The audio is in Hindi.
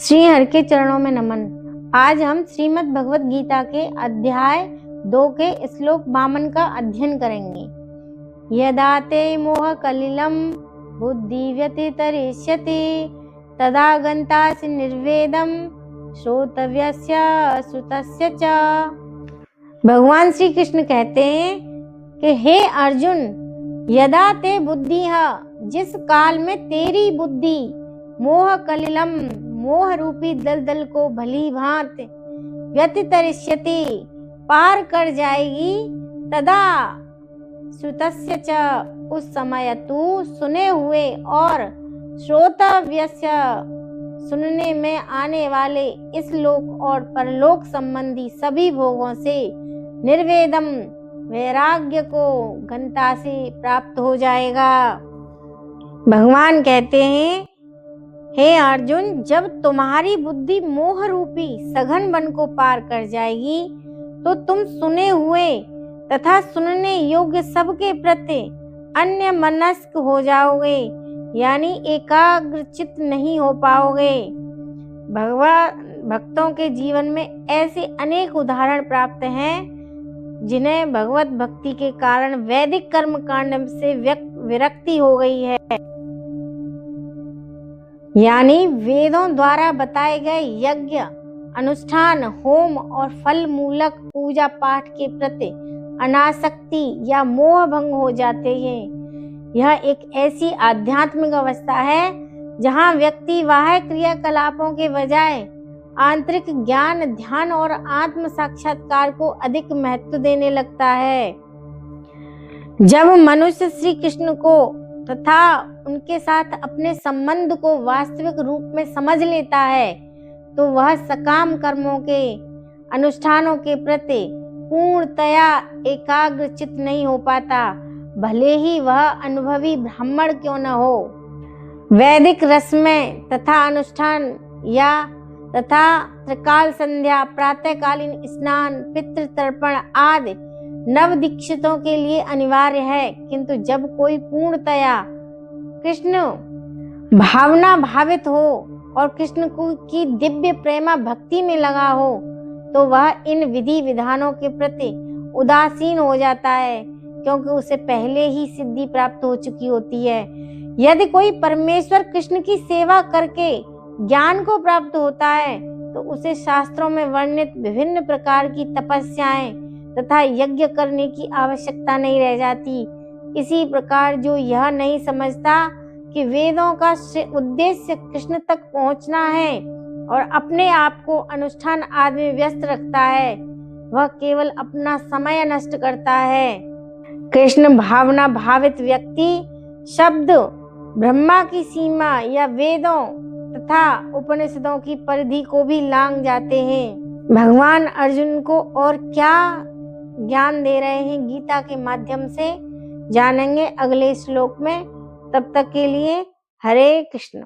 श्री हरि के चरणों में नमन। आज हम श्रीमद् भगवत गीता के अध्याय 2 के श्लोक 52 का अध्ययन करेंगे। यदा ते मोह कलिलम बुद्धि व्यतितरिष्यति तदा गन्तासि निर्वेदम श्रोतव्यस्य श्रुतस्य च। भगवान श्री कृष्ण कहते हैं कि हे अर्जुन, यदा ते बुद्धिः, जिस काल में तेरी बुद्धि मोह कलिलम, मोह रूपी दलदल को भली भांति व्यतितरिष्यति, पार कर जाएगी, तदा श्रुतस्य च, उस समय तू सुने हुए और श्रोतव्यस्य, सुनने में आने वाले इस लोक और परलोक संबंधी सभी भोगों से निर्वेदम, वैराग्य को गंता से प्राप्त हो जाएगा। भगवान कहते हैं, हे अर्जुन, जब तुम्हारी बुद्धि मोह रूपी सघन वन को पार कर जाएगी तो तुम सुने हुए तथा सुनने योग्य सबके प्रति अन्य मनस्क हो जाओगे, यानी एकाग्रचित नहीं हो पाओगे। भक्तों के जीवन में ऐसे अनेक उदाहरण प्राप्त हैं जिन्हें भगवत भक्ति के कारण वैदिक कर्म कांड से विरक्ति हो गई है, यानी वेदों द्वारा बताए गए यज्ञ, अनुष्ठान, होम और फल मूलक पूजा पाठ के प्रति अनासक्ति या मोह भंग हो जाते हैं। यह एक ऐसी आध्यात्मिक अवस्था है जहां व्यक्ति बाह्य क्रियाकलापों के बजाय आंतरिक ज्ञान, ध्यान और आत्म साक्षात्कार को अधिक महत्व देने लगता है। जब मनुष्य श्री कृष्ण को तथा उनके साथ अपने संबंध को वास्तविक रूप में समझ लेता है तो वह सकाम कर्मों के, अनुष्ठानों के प्रति पूर्णतया एकाग्रचित नहीं हो पाता, भले ही वह अनुभवी ब्राह्मण क्यों न हो। वैदिक रस्में तथा अनुष्ठान तथा त्रिकाल संध्या, प्रातःकालीन स्नान, पितृ तर्पण आदि नव दीक्षितों के लिए अनिवार्य है, किंतु जब कोई पूर्णतया कृष्ण भावना भावित हो और कृष्ण की दिव्य प्रेमा भक्ति में लगा हो तो वह इन विधि विधानों के प्रति उदासीन हो जाता है, क्योंकि उसे पहले ही सिद्धि प्राप्त हो चुकी होती है। यदि कोई परमेश्वर कृष्ण की सेवा करके ज्ञान को प्राप्त होता है तो उसे शास्त्रों में वर्णित विभिन्न प्रकार की तपस्याएं तथा यज्ञ करने की आवश्यकता नहीं रह जाती। इसी प्रकार जो यह नहीं समझता कि वेदों का उद्देश्य कृष्ण तक पहुंचना है और अपने आप को अनुष्ठान आदि में व्यस्त रखता है, वह केवल अपना समय नष्ट करता है। कृष्ण भावना भावित व्यक्ति शब्द ब्रह्मा की सीमा या वेदों तथा उपनिषदों की परिधि को भी लांघ जाते हैं। भगवान अर्जुन को और क्या ज्ञान दे रहे हैं गीता के माध्यम से, जानेंगे अगले श्लोक में। तब तक के लिए हरे कृष्ण।